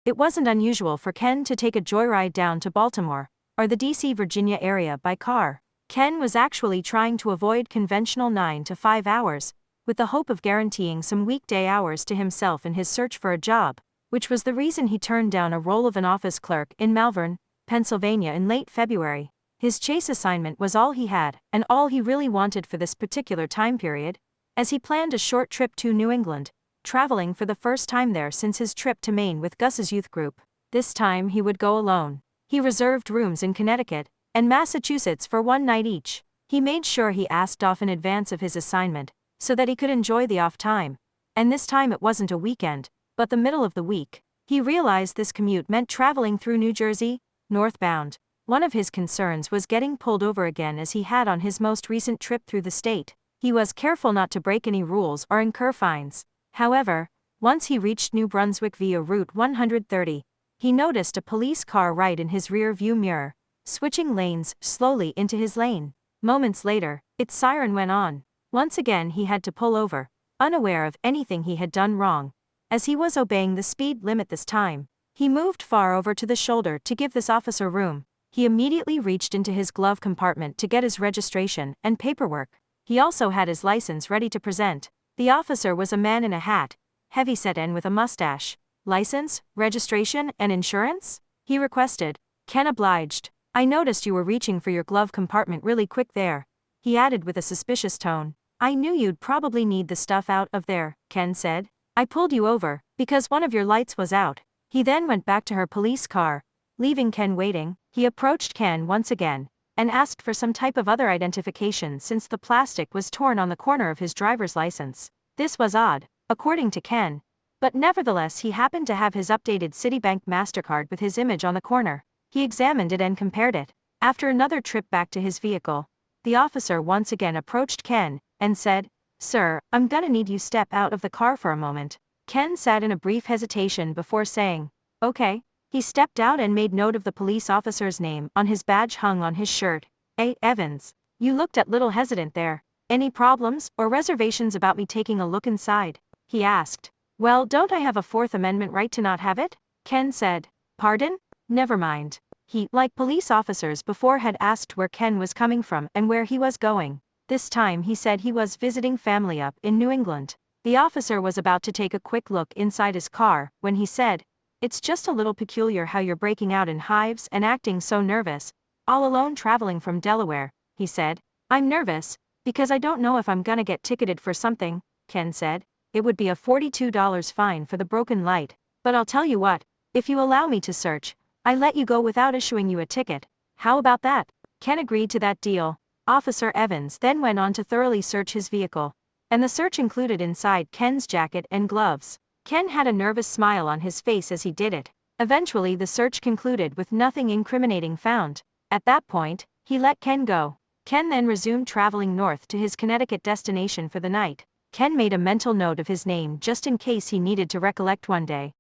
It wasn't unusual for Ken to take a joyride down to Baltimore, or the DC Virginia area by car. Ken was actually trying to avoid conventional 9 to 5 hours, with the hope of guaranteeing some weekday hours to himself in his search for a job, which was the reason he turned down a role of an office clerk in Malvern, Pennsylvania in late February. His chase assignment was all he had, and all he really wanted for this particular time period, as he planned a short trip to New England, traveling for the first time there since his trip to Maine with Gus's youth group. This time he would go alone. He reserved rooms in Connecticut and Massachusetts for one night each. He made sure he asked off in advance of his assignment, so that he could enjoy the off time. And this time it wasn't a weekend, but the middle of the week. He realized this commute meant traveling through New Jersey, northbound. One of his concerns was getting pulled over again as he had on his most recent trip through the state. He was careful not to break any rules or incur fines. However, once he reached New Brunswick via Route 130, he noticed a police car right in his rear view mirror, switching lanes slowly into his lane. Moments later, its siren went on. Once again he had to pull over, unaware of anything he had done wrong, as he was obeying the speed limit this time. He moved far over to the shoulder to give this officer room. He immediately reached into his glove compartment to get his registration and paperwork. He also had his license ready to present. The officer was a man in a hat, heavyset and with a mustache. "License, registration, and insurance?" he requested. Ken obliged. "I noticed you were reaching for your glove compartment really quick there," he added with a suspicious tone. "I knew you'd probably need the stuff out of there," Ken said. "I pulled you over because one of your lights was out." He then went back to her police car, leaving Ken waiting. He approached Ken once again and asked for some type of other identification since the plastic was torn on the corner of his driver's license. This was odd, according to Ken, but nevertheless he happened to have his updated Citibank MasterCard with his image on the corner. He examined it and compared it. After another trip back to his vehicle, the officer once again approached Ken and said, "Sir, I'm gonna need you step out of the car for a moment." Ken sat in a brief hesitation before saying, "Okay." He stepped out and made note of the police officer's name on his badge hung on his shirt. "Hey, Evans, you looked a little hesitant there. Any problems or reservations about me taking a look inside?" he asked. "Well, don't I have a Fourth Amendment right to not have it?" Ken said. "Pardon? Never mind." He, like police officers before, had asked where Ken was coming from and where he was going. This time he said he was visiting family up in New England. The officer was about to take a quick look inside his car when he said, "It's just a little peculiar how you're breaking out in hives and acting so nervous, all alone traveling from Delaware," he said. "I'm nervous because I don't know if I'm gonna get ticketed for something," Ken said. "It would be a $42 fine for the broken light, but I'll tell you what, if you allow me to search, I let you go without issuing you a ticket. How about that?" Ken agreed to that deal. Officer Evans then went on to thoroughly search his vehicle, and the search included inside Ken's jacket and gloves. Ken had a nervous smile on his face as he did it. Eventually the search concluded with nothing incriminating found. At that point, he let Ken go. Ken then resumed traveling north to his Connecticut destination for the night. Ken made a mental note of his name just in case he needed to recollect one day.